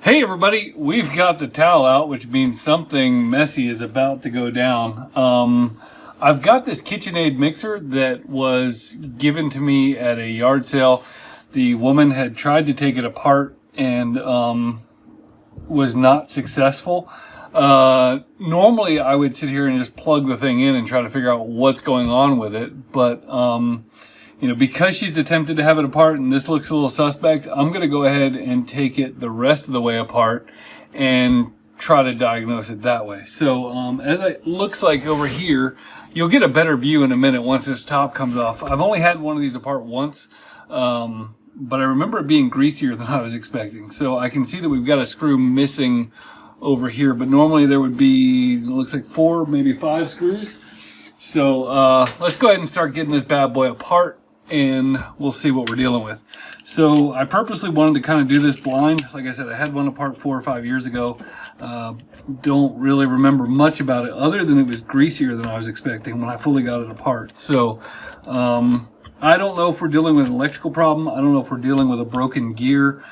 Hey everybody, we've got the towel out, which means something messy is about to go down. I've got this Kitchenaid mixer that was given to me at a yard sale. The woman had tried to take it apart and was not successful. Normally I would sit here and just plug the thing in and try to figure out what's going on with it, but because she's attempted to have it apart and this looks a little suspect, I'm going to go ahead and take it the rest of the way apart and try to diagnose it that way. So as it looks like over here, you'll get a better view in a minute once this top comes off. I've only had one of these apart once, but I remember it being greasier than I was expecting. So I can see that we've got a screw missing over here, but normally there would be, it looks like 4, maybe 5 screws. So let's go ahead and start getting this bad boy apart, and we'll see what we're dealing with. So I purposely wanted to kind of do this blind. Like I said, I had one apart 4 or 5 years ago. Don't really remember much about it other than it was greasier than I was expecting when I fully got it apart. So I don't know if we're dealing with an electrical problem. I don't know if we're dealing with a broken gear.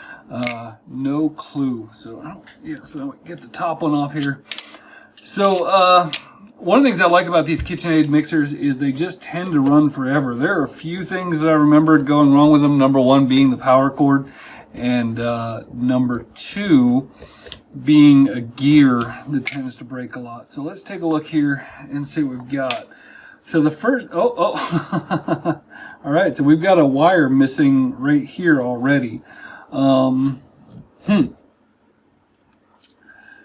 No clue. So so get the top one off here. So one of the things I like about these Kitchenaid mixers is they just tend to run forever. There are a few things that I remembered going wrong with them. Number one being the power cord, and number two being a gear that tends to break a lot. So let's take a look here and see what we've got. So the first, all right, so we've got a wire missing right here already.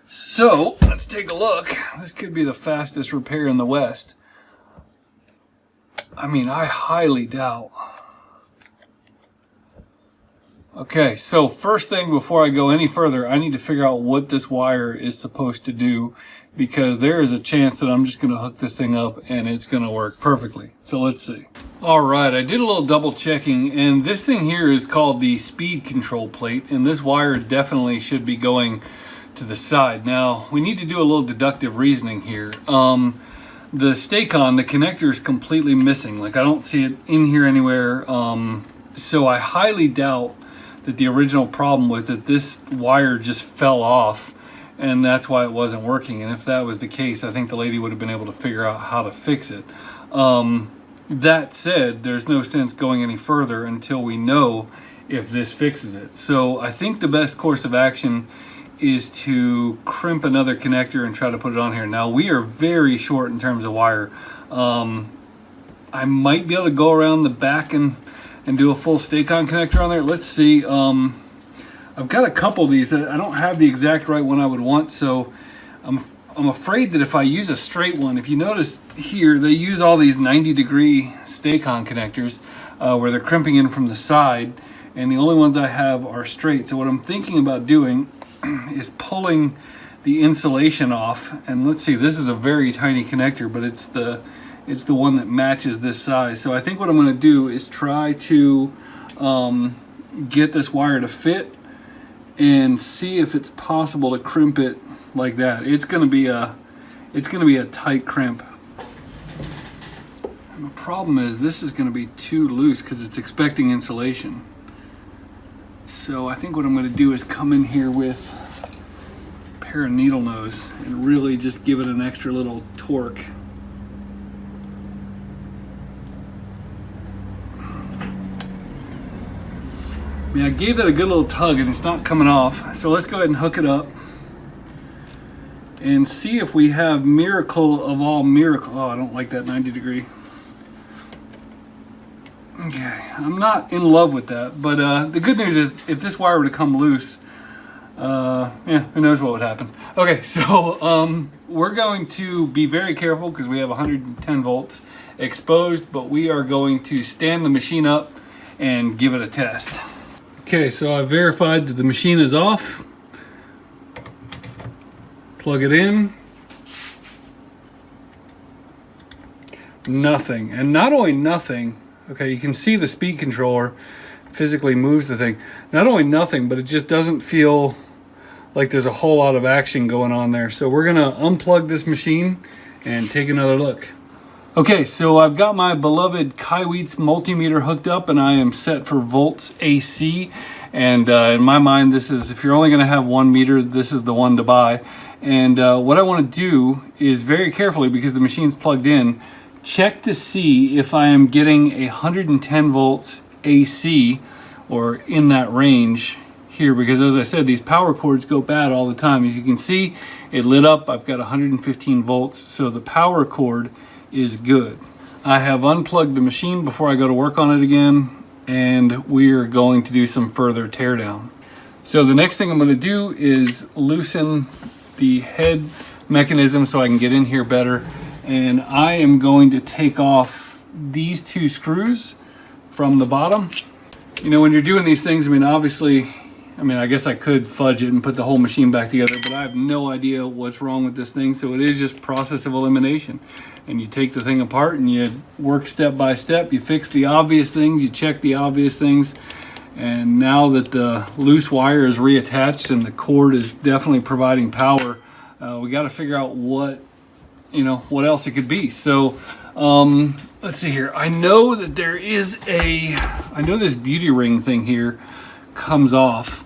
So let's take a look. This could be the fastest repair in the West. I mean, I highly doubt. Okay, so first thing before I go any further, I need to figure out what this wire is supposed to do, because there is a chance that I'm just going to hook this thing up and it's going to work perfectly. So let's see. All right, I did a little double checking, and this thing here is called the speed control plate, and this wire definitely should be going to the side. Now we need to do a little deductive reasoning here. The Stay-Con, the connector is completely missing. Like, I don't see it in here anywhere. So I highly doubt that the original problem was that this wire just fell off and that's why it wasn't working. And if that was the case, I think the lady would have been able to figure out how to fix it. That said, there's no sense going any further until we know if this fixes it. So I think the best course of action is to crimp another connector and try to put it on here. Now we are very short in terms of wire. I might be able to go around the back and do a full Stay-Con connector on there. Let's see. I've got a couple of these. I don't have the exact right one I would want, so I'm afraid that if I use a straight one, if you notice here, they use all these 90-degree Stay-Con connectors where they're crimping in from the side, and the only ones I have are straight. So what I'm thinking about doing is pulling the insulation off, and let's see, this is a very tiny connector, but it's the one that matches this size. So I think what I'm going to do is try to get this wire to fit and see if it's possible to crimp it like that. It's going to be a tight crimp. And the problem is this is going to be too loose because it's expecting insulation. So I think what I'm going to do is come in here with a pair of needle nose and really just give it an extra little torque. I mean, I gave that a good little tug and it's not coming off. So let's go ahead and hook it up and see if we have miracle of all miracle. Oh, I don't like that 90-degree. Okay, I'm not in love with that, but the good news is if this wire were to come loose, who knows what would happen. Okay, so we're going to be very careful because we have 110 volts exposed, but we are going to stand the machine up and give it a test. Okay, so I verified that the machine is off. Plug it in. Nothing, and not only nothing. Okay, you can see the speed controller physically moves the thing. Not only nothing, but it just doesn't feel like there's a whole lot of action going on there. So we're gonna unplug this machine and take another look. Okay, so I've got my beloved Kaiweets multimeter hooked up and I am set for volts AC. And in my mind, this is, if you're only going to have 1 meter, this is the one to buy. And what I want to do is very carefully, because the machine's plugged in, check to see if I am getting 110 volts AC or in that range here, because as I said, these power cords go bad all the time. As you can see, it lit up. I've got 115 volts, so the power cord is good. I have unplugged the machine before I go to work on it again, and we are going to do some further teardown. So the next thing I'm going to do is loosen the head mechanism so I can get in here better, and I am going to take off these 2 screws from the bottom. You know, when you're doing these things, I mean, obviously, I guess I could fudge it and put the whole machine back together, but I have no idea what's wrong with this thing, so it is just process of elimination. And you take the thing apart and you work step by step. You fix the obvious things, you check the obvious things, and now that the loose wire is reattached and the cord is definitely providing power, we got to figure out what else it could be. So let's see here. I know that there is I know this beauty ring thing here comes off.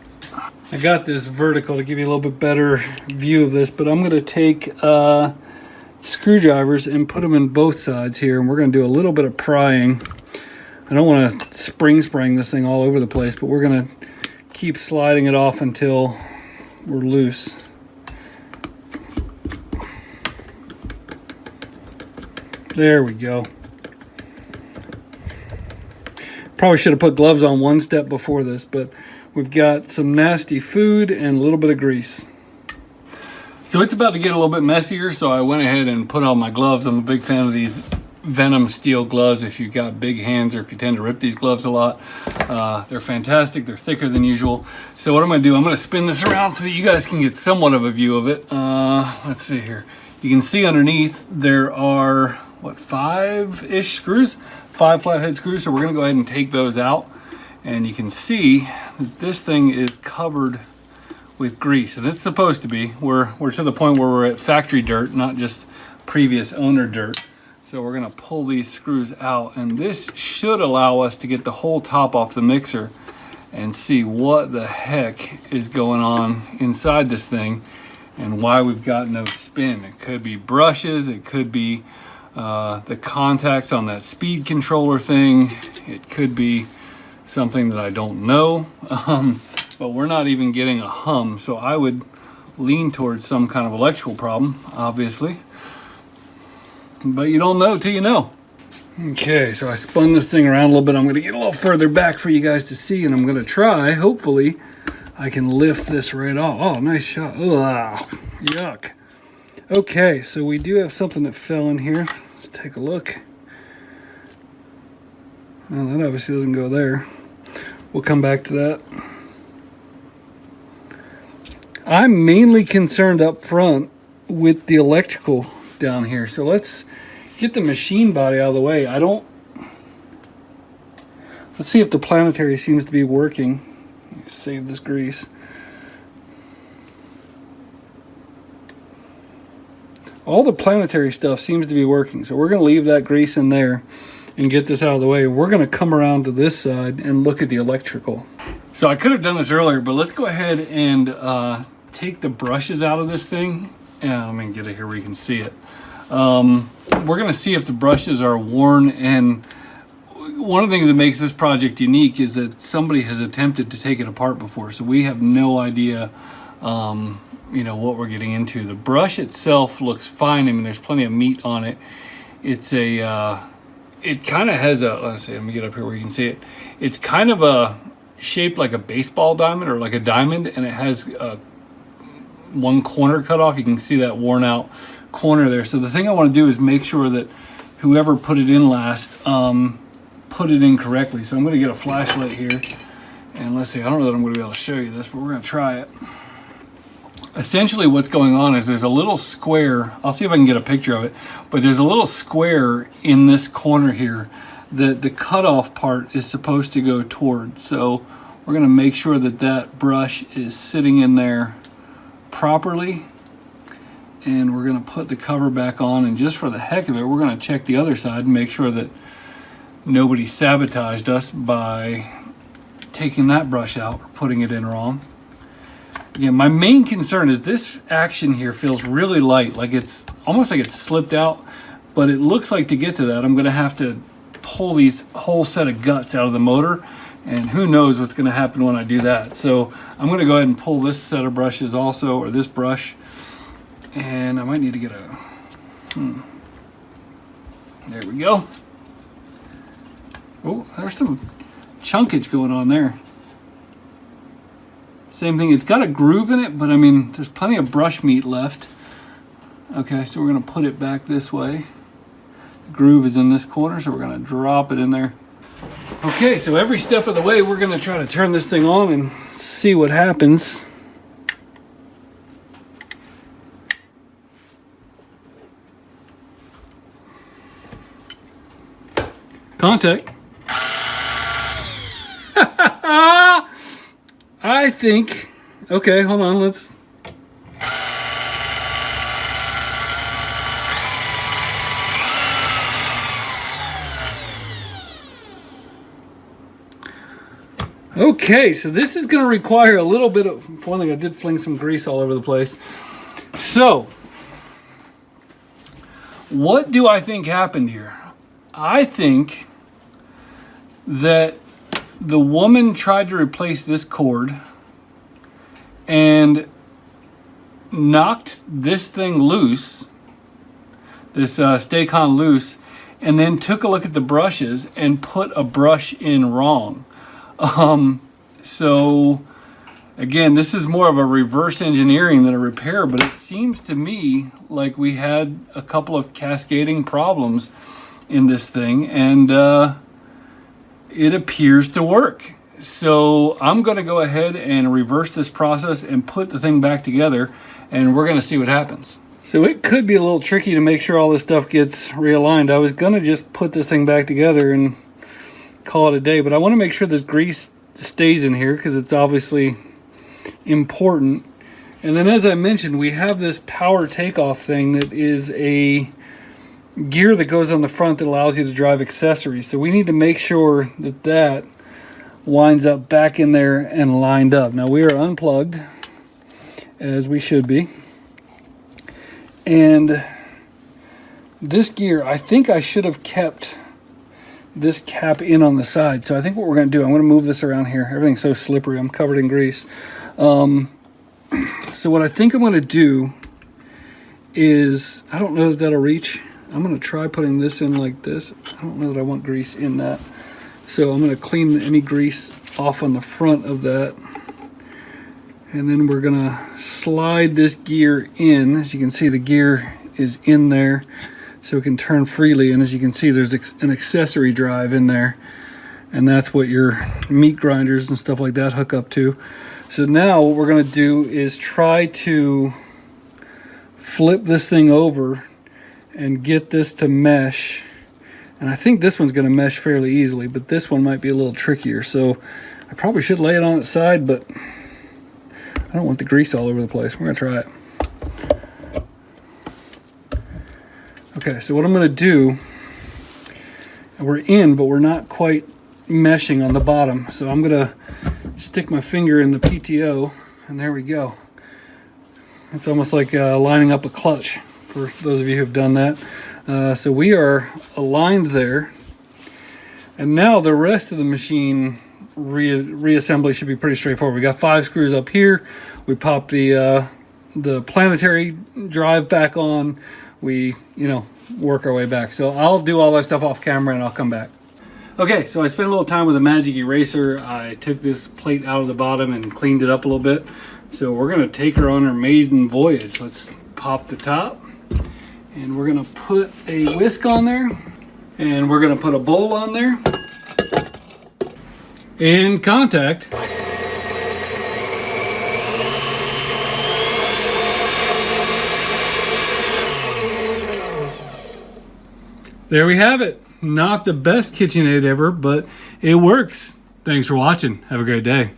I got this vertical to give you a little bit better view of this, but I'm going to take screwdrivers and put them in both sides here, and we're going to do a little bit of prying. I don't want to spraying this thing all over the place, but we're going to keep sliding it off until we're loose. There we go. Probably should have put gloves on one step before this, but we've got some nasty food and a little bit of grease. So it's about to get a little bit messier, so I went ahead and put on my gloves. I'm a big fan of these Venom Steel Gloves if you've got big hands or if you tend to rip these gloves a lot. They're fantastic. They're thicker than usual. So what I'm going to do, I'm going to spin this around so that you guys can get somewhat of a view of it. Let's see here. You can see underneath there are, what, 5-ish screws? 5 flathead screws. So we're going to go ahead and take those out. And you can see that this thing is covered with grease, and it's supposed to be. We're to the point where we're at factory dirt, not just previous owner dirt. So we're going to pull these screws out, and this should allow us to get the whole top off the mixer and see what the heck is going on inside this thing and why we've got no spin. It could be brushes, it could be the contacts on that speed controller thing, it could be something that I don't know, but we're not even getting a hum, so I would lean towards some kind of electrical problem, obviously. But you don't know till you know. Okay, so I spun this thing around a little bit. I'm going to get a little further back for you guys to see, and I'm going to try, hopefully, I can lift this right off. Oh, nice shot. Ugh, yuck. Okay, so we do have something that fell in here. Let's take a look. Well, that obviously doesn't go there. We'll come back to that. I'm mainly concerned up front with the electrical down here. So let's get the machine body out of the way. Let's see if the planetary seems to be working. Save this grease. All the planetary stuff seems to be working. So we're going to leave that grease in there and get this out of the way. We're going to come around to this side and look at the electrical. So I could have done this earlier, but let's go ahead and take the brushes out of this thing. Yeah, let me get it here where you can see it. We're going to see if the brushes are worn, and one of the things that makes this project unique is that somebody has attempted to take it apart before, so we have no idea what we're getting into. The brush itself looks fine. I mean, there's plenty of meat on it. It's it kind of has a, let's see, let me get up here where you can see it. It's kind of a shaped like a baseball diamond or like a diamond, and it has one corner cut off. You can see that worn out corner there. So the thing I want to do is make sure that whoever put it in last put it in correctly. So I'm going to get a flashlight here, and let's see, I don't know that I'm going to be able to show you this, but we're going to try it. Essentially what's going on is there's a little square, I'll see if I can get a picture of it, but there's a little square in this corner here that the cutoff part is supposed to go towards. So we're going to make sure that that brush is sitting in there properly, and we're going to put the cover back on, and just for the heck of it, we're going to check the other side and make sure that nobody sabotaged us by taking that brush out or putting it in wrong. Yeah, my main concern is this action here feels really light, like it's almost like it's slipped out, but it looks like to get to that I'm going to have to pull these whole set of guts out of the motor, and who knows what's going to happen when I do that. So I'm going to go ahead and pull this set of brushes also, or this brush, and I might need to get a there we go. Oh, there's some chunkage going on there. Same thing, it's got a groove in it, but I mean, there's plenty of brush meat left. Okay, so we're gonna put it back this way. The groove is in this corner, so we're gonna drop it in there. Okay, so every step of the way, we're gonna try to turn this thing on and see what happens. Contact. I think, okay, hold on, let's. Okay, so this is going to require a little bit of, for one thing, I did fling some grease all over the place. So, what do I think happened here? I think that the woman tried to replace this cord and knocked this thing loose, this Stay-Con loose, and then took a look at the brushes and put a brush in wrong. So again, this is more of a reverse engineering than a repair, but it seems to me like we had a couple of cascading problems in this thing, and it appears to work. So I'm going to go ahead and reverse this process and put the thing back together, and we're going to see what happens. So it could be a little tricky to make sure all this stuff gets realigned. I was going to just put this thing back together and call it a day, but I want to make sure this grease stays in here because it's obviously important. And then, as I mentioned, we have this power takeoff thing that is a gear that goes on the front that allows you to drive accessories. So we need to make sure that that winds up back in there and lined up. Now we are unplugged, as we should be. And this gear, I think I should have kept this cap in on the side. So I think what we're going to do, I'm going to move this around here. Everything's so slippery, I'm covered in grease. So what I think I'm going to do is, I don't know if that'll reach. I'm going to try putting this in like this. I don't know that I want grease in that. So I'm going to clean any grease off on the front of that. And then we're going to slide this gear in. As you can see, the gear is in there so it can turn freely. And as you can see, there's an accessory drive in there. And that's what your meat grinders and stuff like that hook up to. So now what we're going to do is try to flip this thing over and get this to mesh. And I think this one's going to mesh fairly easily, but this one might be a little trickier. So I probably should lay it on its side, but I don't want the grease all over the place. We're going to try it. Okay, so what I'm going to do, we're in, but we're not quite meshing on the bottom. So I'm going to stick my finger in the PTO, and there we go. It's almost like lining up a clutch, for those of you who have done that. So we are aligned there. And now the rest of the machine reassembly should be pretty straightforward. We got 5 screws up here. We pop the planetary drive back on. We, work our way back. So I'll do all that stuff off camera and I'll come back. Okay, so I spent a little time with a magic eraser. I took this plate out of the bottom and cleaned it up a little bit. So we're going to take her on her maiden voyage. Let's pop the top. And we're going to put a whisk on there. And we're going to put a bowl on there. And contact. There we have it. Not the best Kitchenaid ever, but it works. Thanks for watching. Have a great day.